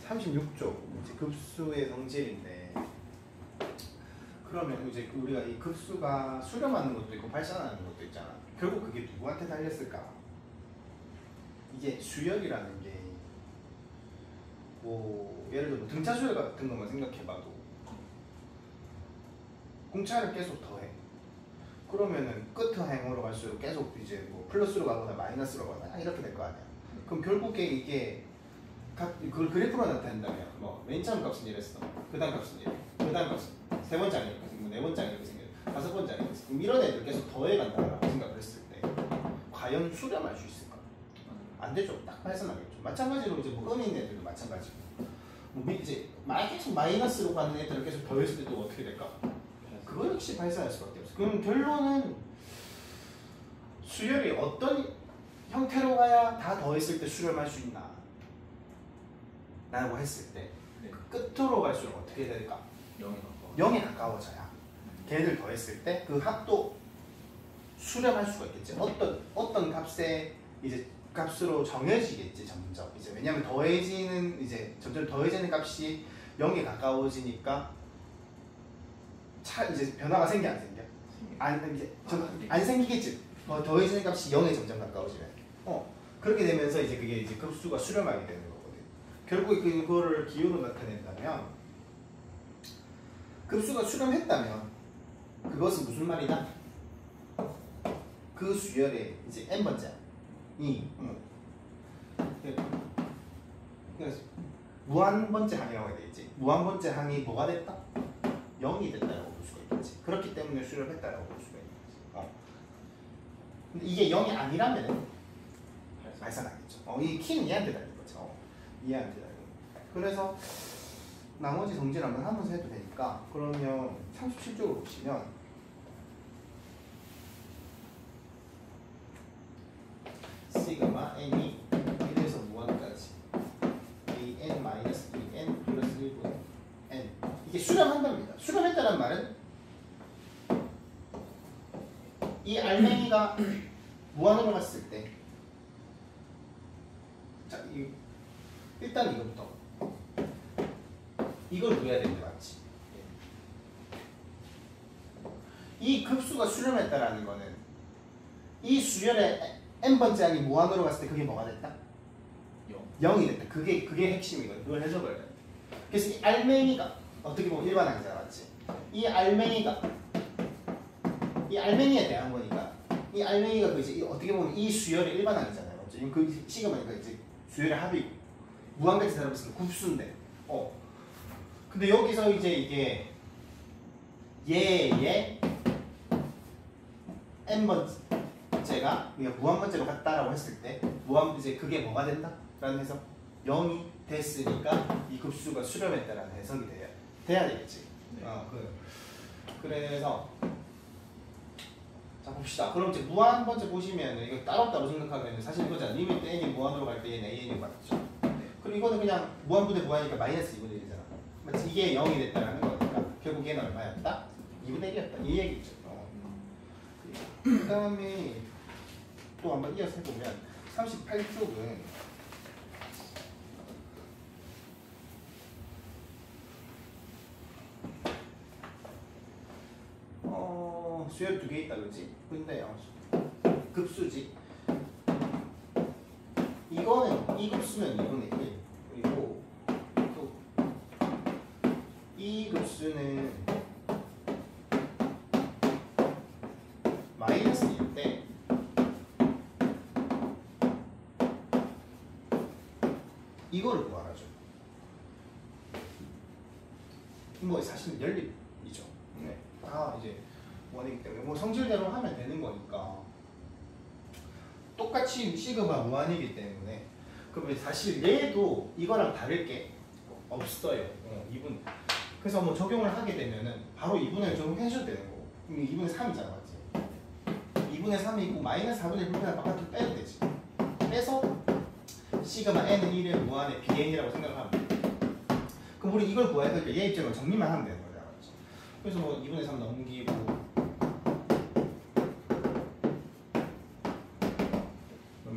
36쪽 이제 급수의 성질인데, 그러면 이제 우리가 이 급수가 수렴하는 것도 있고 발산하는 것도 있잖아. 결국 그게 누구한테 달렸을까? 이게 수열이라는 게 뭐 예를 들어 등차 수열 같은 것만 생각해봐도 공차를 계속 더해. 그러면은 끝행으로 갈수록 계속 이제 뭐 플러스로 가거나 마이너스로 가거나 이렇게 될 거 아니야. 그럼 결국에 이게 그걸 그래프로 나타낸다면 뭐 맨 처음 값은 이랬어, 그 다음 값은 이래, 그 다음 값은 세 번째 아니고 네 번째 아니고 다섯 번째 아니고, 그럼 이런 애들 계속 더해간다라고 생각을 했을 때 과연 수렴할 수 있을까? 안 되죠. 딱 발산하겠죠. 마찬가지로 이제 뭐 음인 애들도 마찬가지고, 뭐 이제 계속 마이너스로 가는 애들을 계속 더했을 때도 어떻게 될까? 그거 역시 발산할 수밖에 없어. 그럼 결론은 수열이 어떤 형태로 가야 다 더했을 때 수렴할 수 있나? 라고 했을 때 끝으로 갈수록 어떻게 될까? 0에 가까워져야 걔를 더했을 때 그 합도 수렴할 수가 있겠지. 어떤 값에 이제 값으로 정해지겠지 점점. 이제 왜냐면 더해지는 이제 점점 더해지는 값이 0에 가까워지니까 이제 변화가 생겨 안 생겨? 안 생기겠지. 더해지는 값이 0에 점점 가까워지면. 그렇게 되면서 이제 그게 이제 급수가 수렴하게 되는 거거든. 결국에 그거를 기호로 나타낸다면, 급수가 수렴했다면 그것은 무슨 말이다? 그 수열의 이제 n번째 그래서 무한번째 항이라고 해야 되겠지. 무한번째 항이 뭐가 됐다? 0이 됐다라고 볼 수가 있겠지. 그렇기 때문에 수렴했다라고 볼 수가 있는 거지. 근데 이게 0이 아니라면 발산하겠죠. 이 키는 얘한테 달린 거죠. 얘한테 달린 거. 그래서 나머지 성질 한번 하면서 해도 되니까, 그러면 37쪽으로 보시면 시그마 n이 1에서 무한까지 an-en 플러스 1분의 n, 이게 수렴한답니다. 수렴했다는 말은 이 알맹이가 무한으로 갔을 때, 자, 일단 이거부터 이걸 구해야 되는데 맞지? 이 급수가 수렴했다라는 거는 이 수열의 n번째 항이 무한으로 갔을 때 그게 뭐가 됐다? 0이 됐다. 그게 핵심이거든. 그걸 해석을 해. 그래서 이 알맹이가 어떻게 보면 일반항이잖아, 맞지? 이 알맹이에 대한 거니까, 이 알맹이가 이제 어떻게 보면 이 수열의 일반항이잖아요, 맞지? 그 시그마니까 이제 수열의 합이고, 무한까지 살아봤으면 굽수인데, 근데 여기서 이제 이게 얘의 n번째가 무한번째로 갔다라고 했을 때 이제 그게 뭐가 된다? 라는 해석. 0이 됐으니까 이 급수가 수렴했다라는 해석이 돼야 되겠지. 네. 그래서 자 봅시다. 그럼 이제 무한번째 보시면 이거 따로따로 생각하면 사실 이거잖아. 리미트 n이 무한으로 갈 때 얘는 an이 맞죠. 네. 그리고 이거는 그냥 무한분의 무한이니까 마이너스 2분의 1이잖아. 마치 이게 0이 됐다라는 거니까 결국 얘는 얼마였다? 2분의 1이었다. 이 얘기죠. 그 다음에 또 한번 이어서 해보면 38쪽은 수열 2개 있다 그러지? 근데 급수지. 이거는 이 급수는 2분의 1, 그리고 또 이 급수는 마이너스 1인데 이거를 구하라죠. 뭐 사실 연립이죠. 네. 다 이제 원이기 때문에 뭐 성질대로 하면 되는 거니까 똑같이 시그마 무한이기 때문에. 그럼 사실 얘도 이거랑 다를 게 없어요. 2분. 그래서 뭐 적용을 하게 되면은 바로 2분의 적용해줘도 되는 거고. 2분의 3이잖아, 맞지? 2분의 3이고 마이너스 4분의 1 불편한 바깥으로 빼도 되지. 빼서 시그마 n은 1의 무한의 bn이라고 생각하면 돼. 그럼 우리 이걸 구해야 되니까 얘 입장을 정리만 하면 되는 거잖아, 맞지? 그래서 뭐 2분의 3 넘기고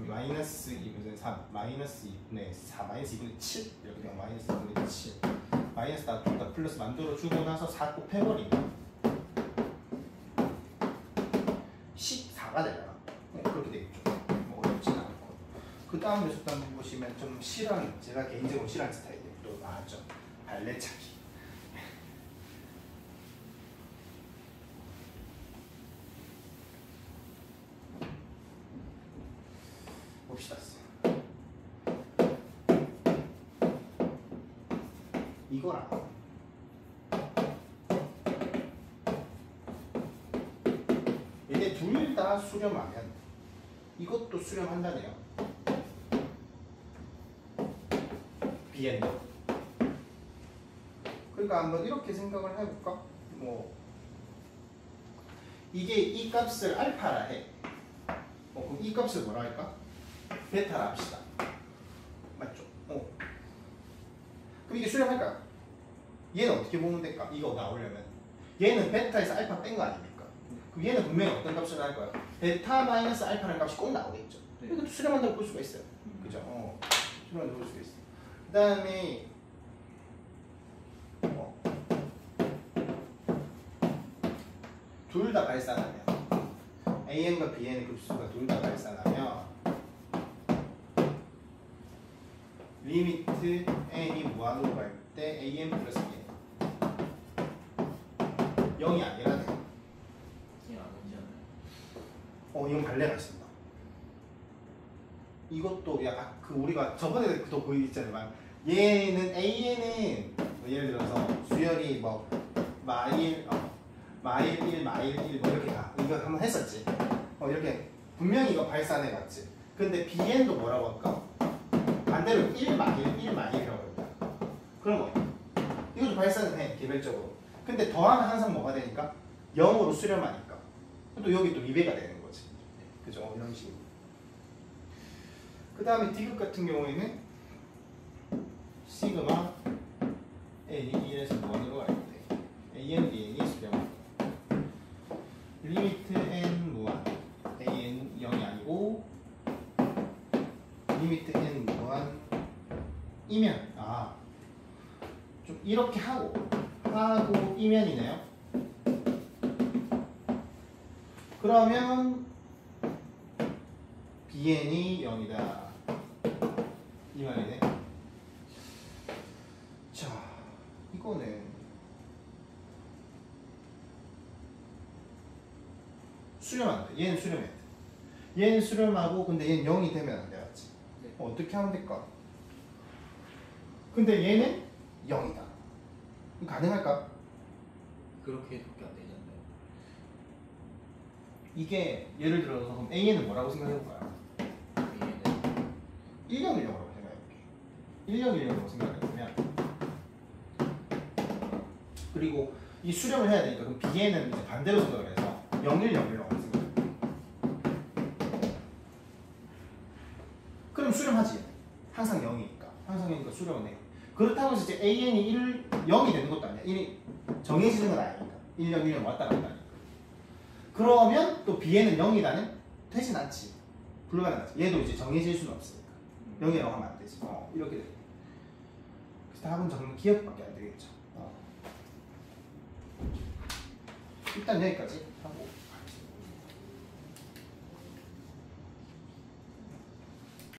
마이너스 2분의 3, 마이너스 2분의 4, 마이너스 2분의 7 이렇게 되면 마이너스 2분의 마이너스 놔뒀다 플러스 만들어주고 나서 4 곱해버리면 14가 되잖아. 그렇게 되겠죠. 뭐 어렵지는 않고. 그 다음 녀석도 한번 보시면 좀 싫어하는, 제가 개인적으로 싫어하는 스타일이 또 나왔죠. 발레차기. 봅시다. 이거랑 얘네 둘 다 수렴하면 이것도 수렴한다네요. BN도. 그러니까 한번 이렇게 생각을 해볼까? 뭐 이게 이 값을 알파라 해. 그럼 이 값을 뭐라 할까? 베타라 합시다. 맞죠? 그럼 이게 수렴할까요? 얘는 어떻게 보면 될까? 이거 나오려면 얘는 베타에서 알파 뺀 거 아닙니까? 그럼 얘는 분명히 어떤 값을 할 거야? 베타 마이너스 알파라는 값이 꼭 나오겠죠. 네. 이것도 수렴한다고 볼 수가 있어요. 그죠? 수렴한다고 볼 수가 있어. 그 다음에 둘 다 발산하면 AN과 BN의 급수가 둘 다 발산하면 리미트 n이 무한으로 갈 때 an 플러스 n 0이 아니라네. 그냥 안 오지 않아요? 이건 발레가 있습니다. 이것도 우리가 저번에 또 보여줬잖아요. 얘는 an은 예를 들어서 수열이 뭐 마일 1, 마일 1 뭐 이렇게 가. 이거 한번 했었지. 이렇게 분명히 이거 발산해봤지. 근데 bn도 뭐라고 할까? 반대로 1 마일 1 마일이라고 합니다. 그럼 이것도 발산을 해 개별적으로. 근데 더하면 항상 뭐가 되니까 0으로 수렴하니까 또 여기 또 2배가 되는 거지. 그죠? 이런 식으로. 그 다음에 디귿 같은 경우에는 시그마 n이 1에서 무한으로 갈 때 an, bn이 수렴. 리미트 n 무한 an 0이 아니고 리미트 n 무한이면 좀 이렇게 하고 이면이네요. 그러면 bn이 0이다 이 말이네. 자, 이거는 수렴한다. 얘는 수렴했다. 얘는 수렴하고 근데 얘는 0이 되면 안 돼. 맞지? 네. 어떻게 하면 될까? 근데 얘는 0이다. 가능할까? 그렇게밖에 안 되지 않나요? 이게 예를 들어서 그럼 AN은 뭐라고 생각해볼까요? A는 101라고 생각해볼게. 101라고 생각해보면 그리고 이 수렴을 해야 되니까 그럼 B에는 이제 반대로 생각을 해서 0101라고 생각해요. 그럼 수렴하지. 항상 0이니까. 항상 0이니까 수렴은 해. 그렇다고 해서 이제 AN이 0이 되는 것도 아니야. 1이 정해지는 건 아니니까. 1, 0, 1, 0 왔다 갔다 하니까. 그러면 또 B에는 0이다는 되진 않지. 불가능하지. 얘도 이제 정해질 수는 없으니까. 0이라고 하면 안 되지. 이렇게 돼. 그래서 답은 정말 기억밖에 안 되겠죠. 일단 여기까지 하고.